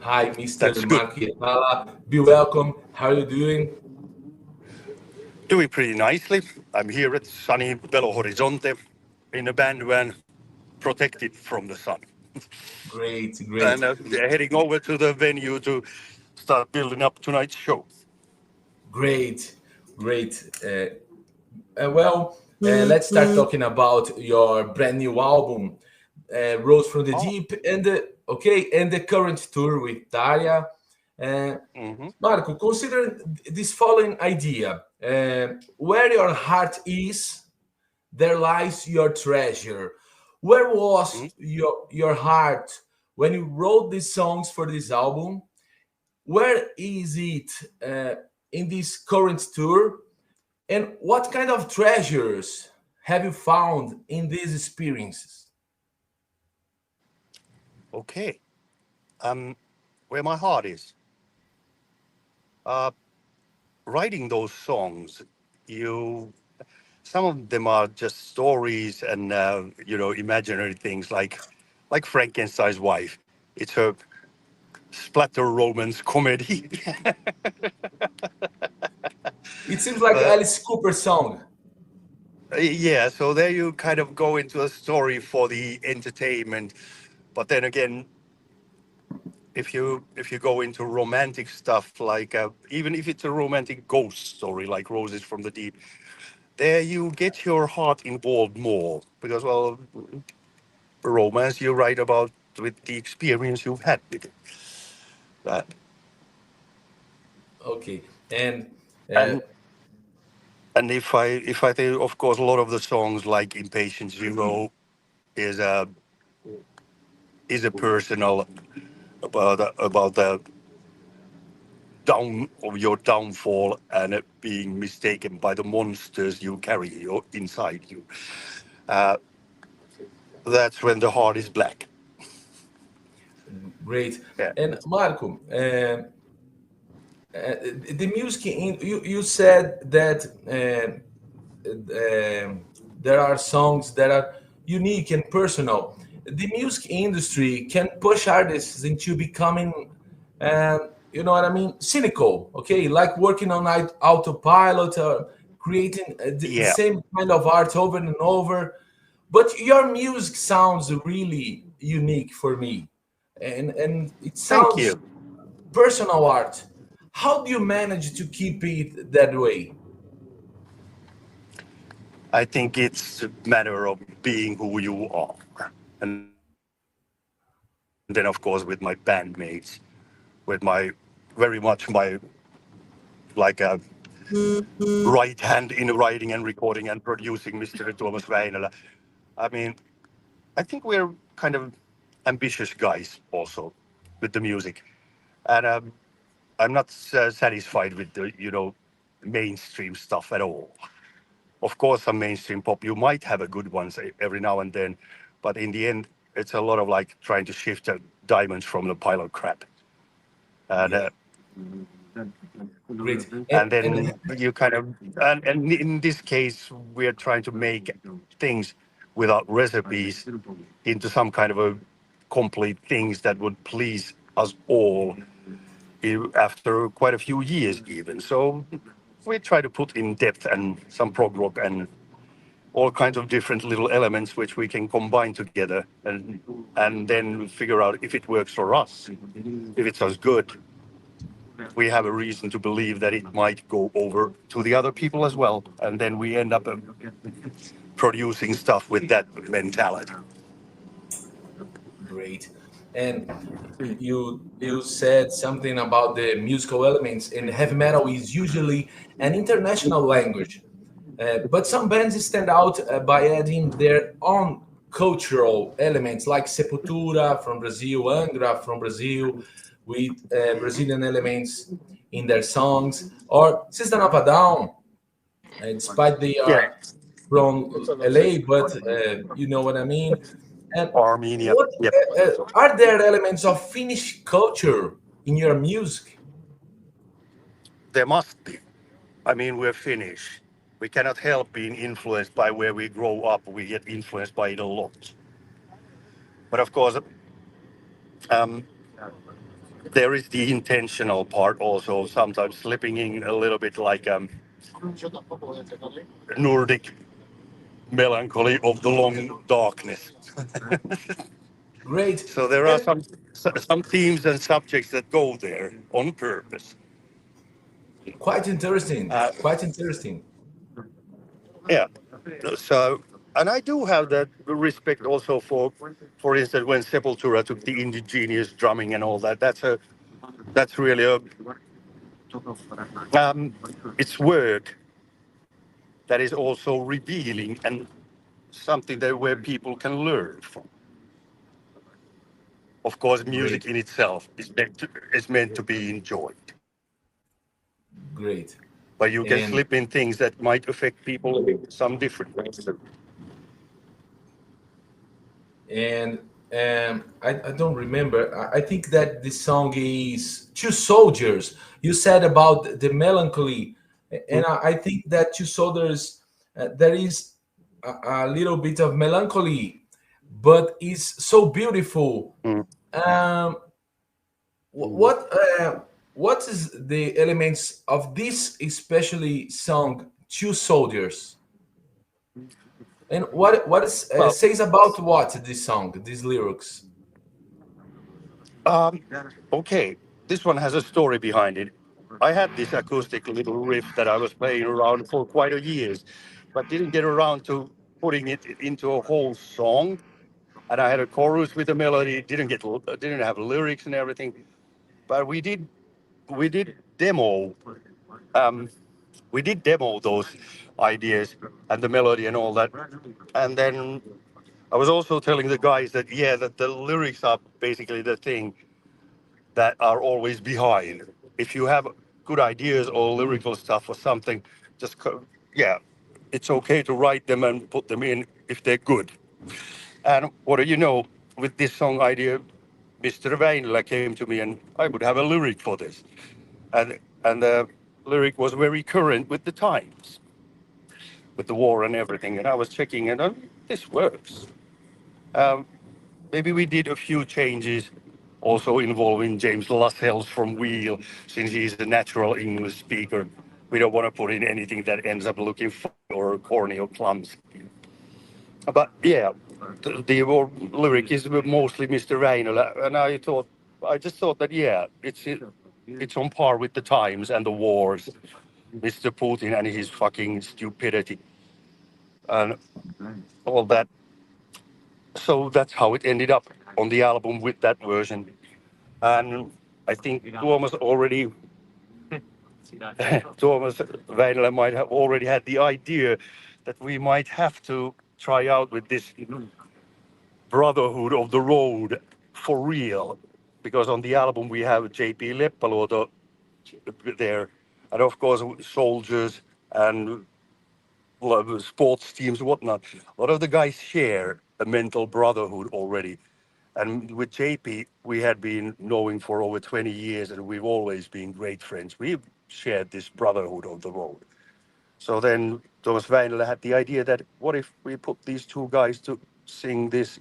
Hi, Mr. That's good. Marko Hietala. Be welcome. How are you doing? Doing pretty nicely. I'm here at sunny Belo Horizonte in a band van protected from the sun. Great, And great, they're heading over to the venue to start building up tonight's show. great, great. Let's start talking about your brand new album, Rose from the Oh, Deep, and the current tour with Tarja. Uh, hmm Marco, consider this following idea: where your heart is, there lies your treasure. Where was your heart when you wrote these songs for this album? Where is it in this current tour? And what kind of treasures have you found in these experiences? okay. Where my heart is. Uh, Writing those songs, you some of them are just stories and imaginary things like Frankenstein's wife. It's a splatter romance comedy. It seems like But Alice Cooper song. yeah, so there you kind of go into a story for the entertainment. But then again, if you go into romantic stuff, like even if it's a romantic ghost story like Roses from the Deep, there you get your heart involved more because, well, romance you write about with the experience you've had with it. That Okay, and uh, and and if I think, of course, a lot of the songs like Impatient Zero is a personal about the down of your downfall and it being mistaken by the monsters you carry inside you. Uh, that's when the heart is black. great. Yeah. And Marco, the music you said that there are songs that are unique and personal. The music industry can push artists into becoming, you know what I mean, cynical. Okay, like working on autopilot or creating the Yeah. same kind of art over and over. But your music sounds really unique for me, and it Thank sounds you. personal art. How do you manage to keep it that way? I think it's a matter of being who you are. And then, of course, with my bandmates, with my very much my like right hand in writing and recording and producing Mr. Thomas Väinölä. I mean, I think we're kind of ambitious guys also with the music. And I'm not satisfied with the, mainstream stuff at all. Of course, some mainstream pop, you might have a good ones every now and then, but in the end, it's a lot of like trying to shift the diamonds from the pile of crap. And Yeah, great. and then you kind of and in this case we're trying to make things without recipes into some kind of a complete things that would please us all after quite a few years even. So we try to put in depth and some prog rock and all kinds of different little elements which we can combine together and then figure out if it works for us. If it's as good, we have a reason to believe that it might go over to the other people as well. And then we end up producing stuff with that mentality. Great. And you said something about the musical elements, and heavy metal is usually an international language. But some bands stand out by adding their own cultural elements, like Sepultura from Brazil, Angra from Brazil, with Brazilian elements in their songs, or System of a Down, despite they Yeah. are from LA, but you know what I mean. And Armenia. what Yep. are there elements of Finnish culture in your music? There must be. I mean, we're Finnish. We cannot help being influenced by where we grow up. We get influenced by it a lot. But of course, um, there is the intentional part also, sometimes slipping in a little bit like Nordic melancholy of the long darkness. Great. So there are And some themes and subjects that go there on purpose. quite interesting. Uh, Quite interesting. yeah. So, and I do have that respect also for instance, when Sepultura took the indigenous drumming and all that. That's really it's work that is also revealing and something that where people can learn from. Of course, music Great. in itself is meant to be enjoyed, Great. but you can And slip in things that might affect people in some different ways. and I don't remember. I think that the song is Two Soldiers. You said about the melancholy, and I think that Two Soldiers, there is a little bit of melancholy, but it's so beautiful. Mm. Um, what what is the elements of this especially song Two Soldiers? And what is Well, says about what this song, these lyrics? um, okay, this one has a story behind it. I had this acoustic little riff that I was playing around for quite a years, but didn't get around to putting it into a whole song. And I had a chorus with a melody. Didn't have lyrics and everything. But we did demo. Um, we did demo those ideas and the melody and all that. And then I was also telling the guys that yeah, that the lyrics are basically the thing that are always behind. If you have good ideas or lyrical stuff or something, yeah, it's okay to write them and put them in if they're good. And what do you know? With this song idea, Mr. Väinölä came to me and I would have a lyric for this, and the lyric was very current with the times, with the war and everything. And I was checking, and this works. Um, Maybe we did a few changes also involving James Lascelles from Wheel, since he's a natural English speaker. We don't want to put in anything that ends up looking funny or corny or clumsy. But yeah, the lyric is mostly Mr. Väinölä, and I just thought that yeah, it's on par with the times and the wars, Mr. Putin and his fucking stupidity, and all that. So that's how it ended up on the album with that version. And I think Tuomas Väinölä might have already had the idea that we might have to try out with this brotherhood of the road for real, because on the album we have JP Leppäluoto there, and of course soldiers and sports teams, whatnot. A lot of the guys share a mental brotherhood already. And with JP, we had been knowing for over 20 years, and we've always been great friends. We've shared this brotherhood of the road. So then Thomas Väinölä had the idea that what if we put these two guys to sing this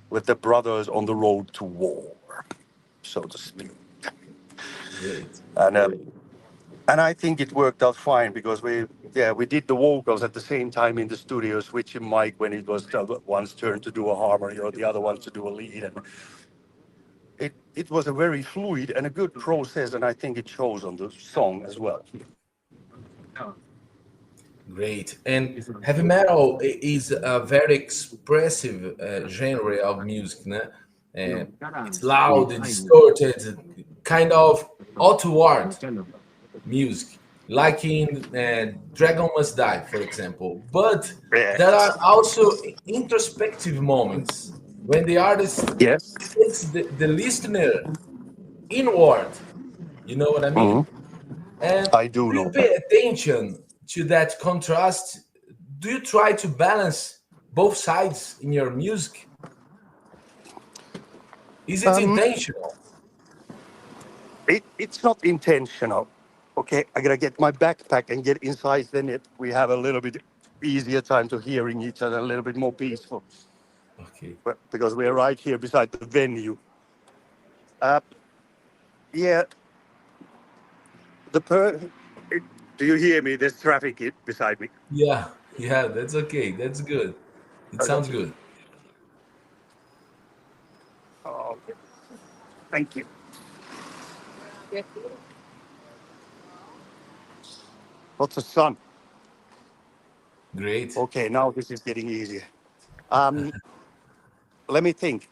with the brothers on the road to war, so to speak. Great. And and I think it worked out fine because we did the vocals at the same time in the studio, switching mic when it was one's turn to do a harmony or the other one to do a lead, and it was a very fluid and a good process, and I think it shows on the song as well. Great. And heavy metal is a very expressive genre of music, né? It's loud, distorted, kind of outward music, like in Dragon Must Die, for example. But there are Yes. also introspective moments when the artist Yes. takes the listener inward. You know what I mean? Mhm. And I do do you know pay that. attention to that contrast? Do you try to balance both sides in your music? Is it Um, intentional? it's not intentional. Okay, I gotta get my backpack and get inside. Then we have a little bit easier time to hearing each other, a little bit more peaceful. Okay. But because we're right here beside the venue. Uh, Yeah, the per. Do you hear me? There's traffic beside me. Yeah, yeah, that's okay. That's good. It Okay. sounds good. Oh, thank you. Lots of sun. Great. Okay, now this is getting easier. Um, Let me think.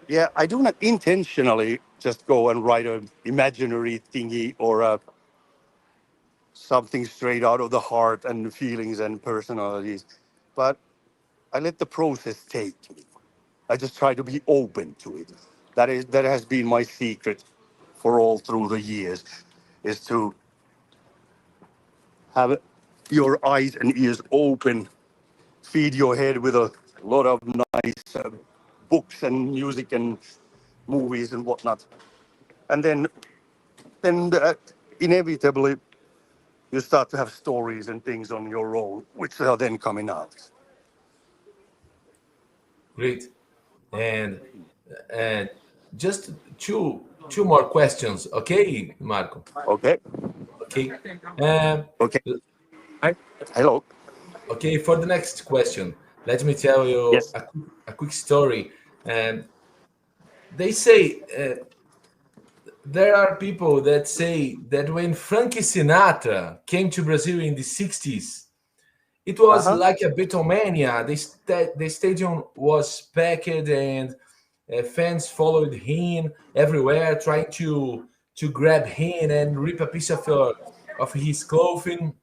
Yeah, I do not intentionally just go and write an imaginary thingy or something straight out of the heart and feelings and personalities, but I let the process take me. I just try to be open to it. That has been my secret for all through the years, is to have your eyes and ears open, feed your head with a lot of nice books and music and movies and whatnot, and then inevitably you start to have stories and things on your own, which are then coming out. Great. And and just two more questions, okay, Marco? Okay. Okay. Um, Okay. Hi. Hello. okay, for the next question, let me tell you Yes. a quick story. And they say there are people that say that when Frankie Sinatra came to Brazil in the 60s, it Uh was huh. like a Beatlemania. The stadium was packed and fans followed him everywhere, trying to grab him and rip a piece of his clothing.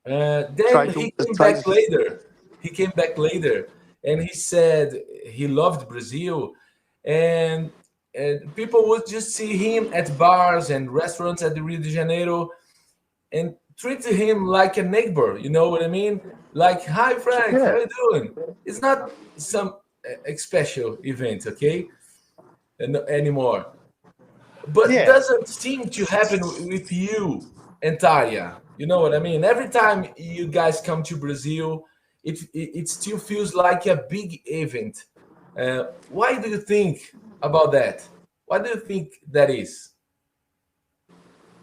Try Then to he came try back to. later. He came back later, and he said he loved Brazil, and people would just see him at bars and restaurants at the Rio de Janeiro and treat him like a neighbor. You know what I mean? Like, hi Frank, how Yeah. you doing? It's not some special event, okay, anymore. But Yeah. doesn't seem to happen with you and Tarja. You know what I mean? Every time you guys come to Brazil, it still feels like a big event. Why do you think about that? What do you think that is?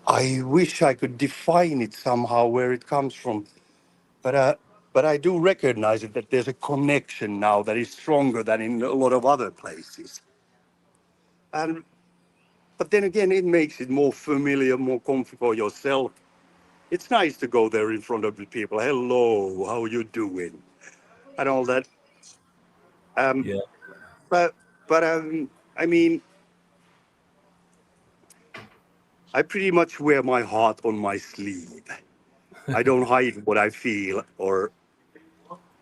I wish I could define it somehow where it comes from, but I do recognize it that there's a connection now that is stronger than in a lot of other places. And but then again, it makes it more familiar, more comfy for yourself. It's nice to go there in front of the people. Hello, how you doing? And all that. Um, Yeah, but I mean, I pretty much wear my heart on my sleeve. I don't hide what I feel, or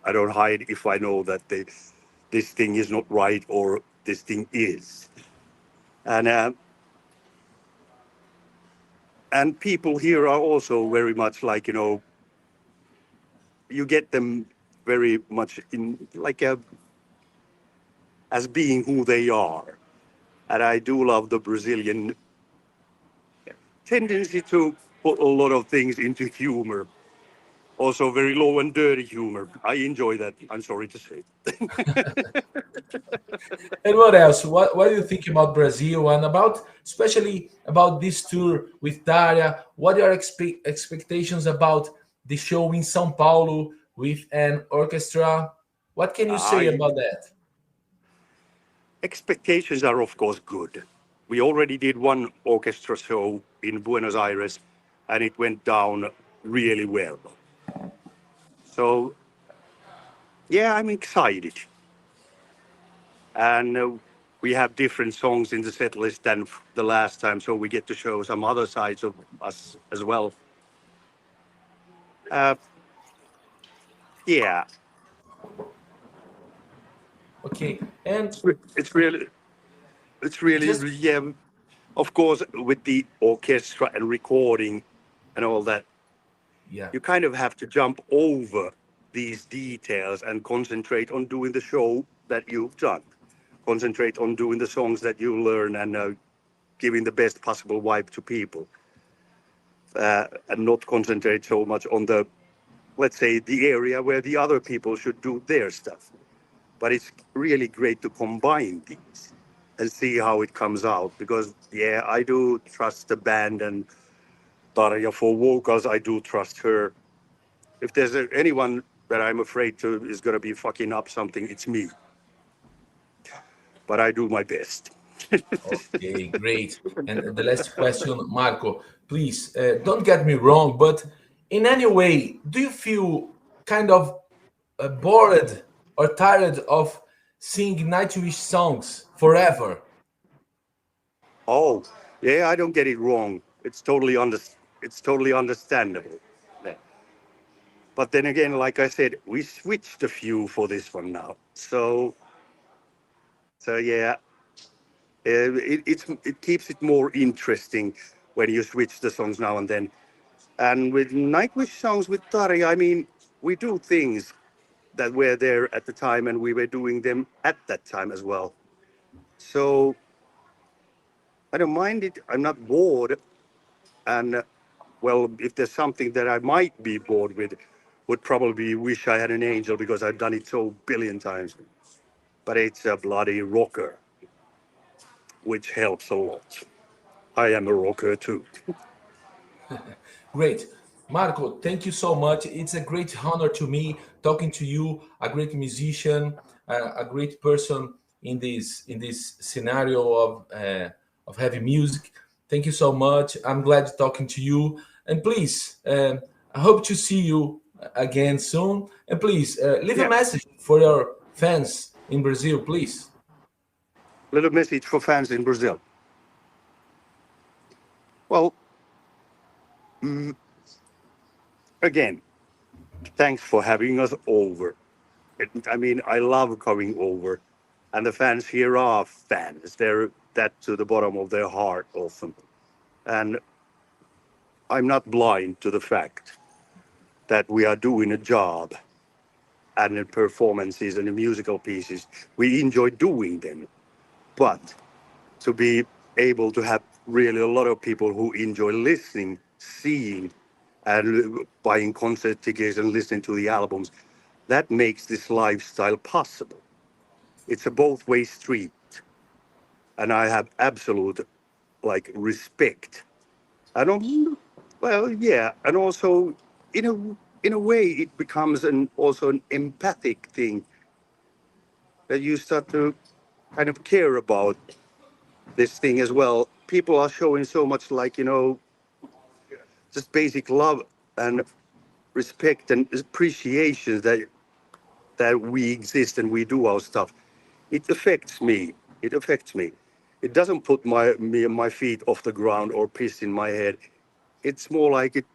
I don't hide if I know that this thing is not right or this thing is. And and people here are also very much like, you get them very much in like as being who they are. And I do love the Brazilian tendency to put a lot of things into humor. Also, very low and dirty humor. I enjoy that. I'm sorry to say. and what else? What do you think about Brazil and about, especially about this tour with Daria? What are your expectations about the show in São Paulo with an orchestra? What can you say I about that? Expectations are, of course, good. We already did one orchestra show in Buenos Aires, and it went down really well. So, yeah, I'm excited. And we have different songs in the set list than the last time, so we get to show some other sides of us as well. Uh, yeah, Okay, and it's really, just yeah. Of course, with the orchestra and recording and all that, yeah, you kind of have to jump over these details and concentrate on doing the show that you've done. Concentrate on doing the songs that you learn and giving the best possible vibe to people, and not concentrate so much on the, let's say, the area where the other people should do their stuff. But it's really great to combine these. and see how it comes out. Because yeah, I do trust the band and Tarja for vocals. I do trust her. If there's anyone that I'm afraid to is gonna be fucking up something, it's me. But I do my best. Okay, great. And the last question, Marco, please don't get me wrong, but in any way, do you feel kind of bored or tired of singing Nightwish songs forever? Oh, yeah, I don't get it wrong. It's totally understandable. Yeah. But then again, like I said, we switched a few for this one now. So yeah, it keeps it more interesting when you switch the songs now and then. And with Nightwish songs with Tarja, I mean, we do things that were there at the time, and we were doing them at that time as well. So I don't mind it. I'm not bored. And well, if there's something that I might be bored with, would probably wish I had an angel because I've done it so billion times. But it's a bloody rocker, which helps a lot. I am a rocker too. Great. Marco, thank you so much. It's a great honor to me talking to you, a great musician, a great person in this scenario of heavy music. Thank you so much. I'm glad talking to you. And please, I hope to see you again soon. And please, leave a Yeah, message for your fans in Brazil, please. little message for fans in Brazil. Well, again, thanks for having us over. I mean, I love coming over, and the fans here are fans. They're that to the bottom of their heart often. And I'm not blind to the fact that we are doing a job and in performances and in musical pieces. We enjoy doing them. But to be able to have really a lot of people who enjoy listening, seeing, and buying concert tickets and listening to the albums, that makes this lifestyle possible. It's a both way street. And I have absolute like respect. I don't, well, yeah. And also in a way it becomes also an empathic thing that you start to kind of care about this thing as well. People are showing so much like, just basic love and respect and appreciation that we exist and we do our stuff. It affects me. It affects me. It doesn't put my feet off the ground or piss in my head. It's more like it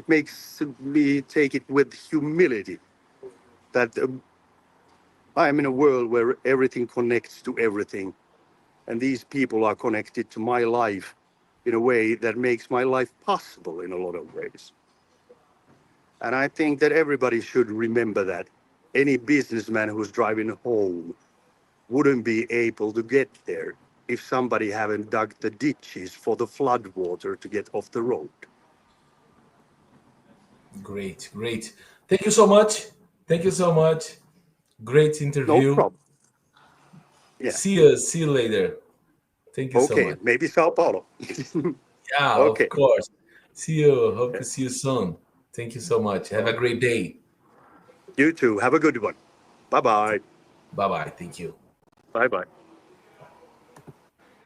makes me take it with humility that I am in a world where everything connects to everything. And these people are connected to my life in a way that makes my life possible in a lot of ways. And I think that everybody should remember that. Any businessman who's driving home wouldn't be able to get there if somebody haven't dug the ditches for the flood water to get off the road. Great, great. Thank you so much. Thank you so much. Great No interview. problem. Yeah. See you later. Thank you so Okay. much. Maybe Sao Paulo. Yeah, of Okay. course. See you. Hope to see you soon. Thank you so much. Have a great day. You too. Have a good one. Bye bye. Bye bye. Thank you. Bye bye.